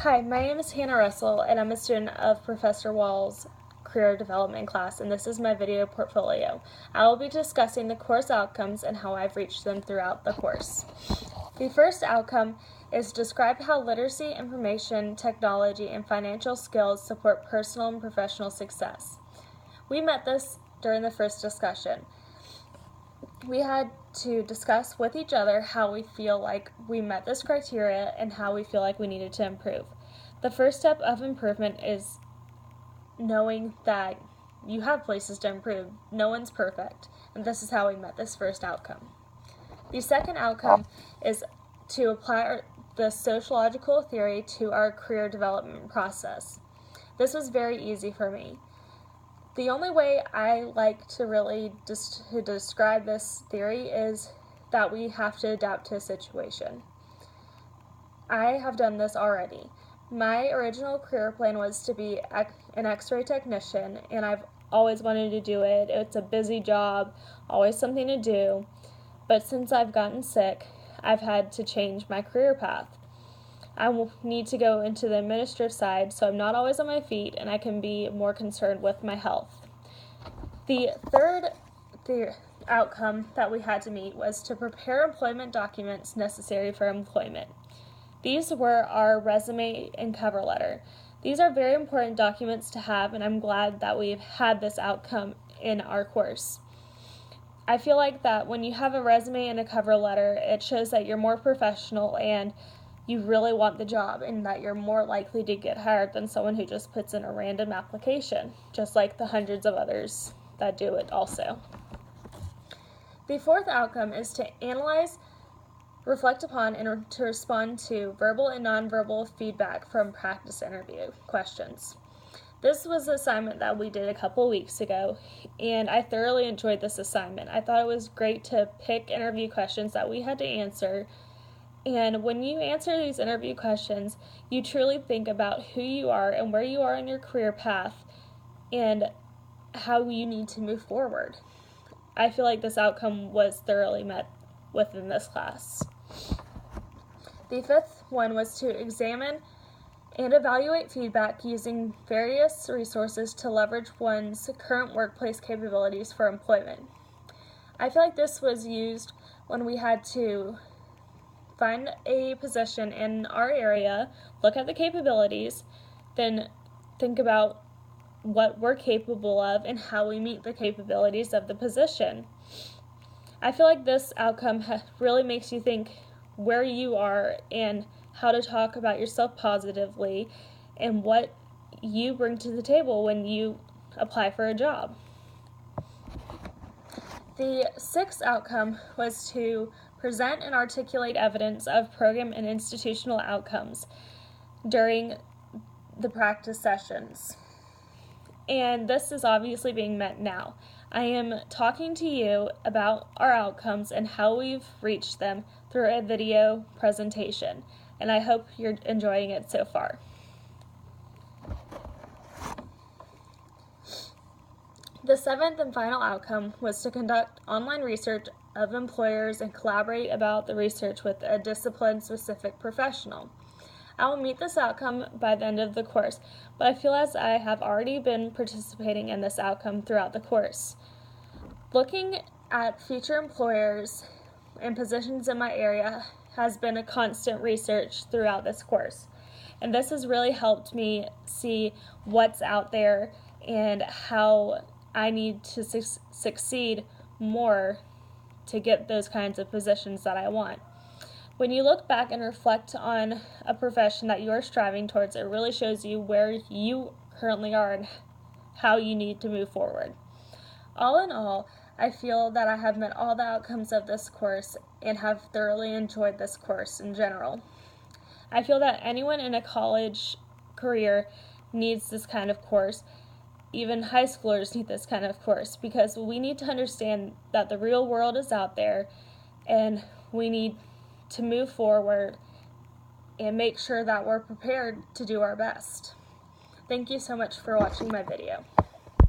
Hi, my name is Hannah Russell, and I'm a student of Professor Wall's Career Development class, and this is my video portfolio. I will be discussing the course outcomes and how I've reached them throughout the course. The first outcome is describe how literacy, information, technology, and financial skills support personal and professional success. We met this during the first discussion. We had to discuss with each other how we feel like we met this criteria and how we feel like we needed to improve. The first step of improvement is knowing that you have places to improve. No one's perfect, and this is how we met this first outcome. The second outcome is to apply the sociological theory to our career development process. This was very easy for me. The only way I like to really describe this theory is that we have to adapt to a situation. I have done this already. My original career plan was to be an X-ray technician, and I've always wanted to do it. It's a busy job, always something to do, but since I've gotten sick, I've had to change my career path. I will need to go into the administrative side, so I'm not always on my feet and I can be more concerned with my health. The third outcome that we had to meet was to prepare employment documents necessary for employment. These were our resume and cover letter. These are very important documents to have, and I'm glad that we've had this outcome in our course. I feel like that when you have a resume and a cover letter, it shows that you're more professional and you really want the job, and that you're more likely to get hired than someone who just puts in a random application, just like the hundreds of others that do it also. The fourth outcome is to analyze, reflect upon, and to respond to verbal and nonverbal feedback from practice interview questions. This was an assignment that we did a couple weeks ago, and I thoroughly enjoyed this assignment. I thought it was great to pick interview questions that we had to answer. And when you answer these interview questions, you truly think about who you are and where you are in your career path and how you need to move forward. I feel like this outcome was thoroughly met within this class. The fifth one was to examine and evaluate feedback using various resources to leverage one's current workplace capabilities for employment. I feel like this was used when we had to find a position in our area, look at the capabilities, then think about what we're capable of and how we meet the capabilities of the position. I feel like this outcome really makes you think where you are and how to talk about yourself positively and what you bring to the table when you apply for a job. The sixth outcome was to present and articulate evidence of program and institutional outcomes during the practice sessions. And this is obviously being met now. I am talking to you about our outcomes and how we've reached them through a video presentation, and I hope you're enjoying it so far. The seventh and final outcome was to conduct online research of employers and collaborate about the research with a discipline-specific professional. I will meet this outcome by the end of the course, but I feel as I have already been participating in this outcome throughout the course. Looking at future employers and positions in my area has been a constant research throughout this course, and this has really helped me see what's out there and how I need to succeed more to get those kinds of positions that I want. When you look back and reflect on a profession that you are striving towards, it really shows you where you currently are and how you need to move forward. All in all, I feel that I have met all the outcomes of this course and have thoroughly enjoyed this course in general. I feel that anyone in a college career needs this kind of course. Even high schoolers need this kind of course because we need to understand that the real world is out there and we need to move forward and make sure that we're prepared to do our best. Thank you so much for watching my video.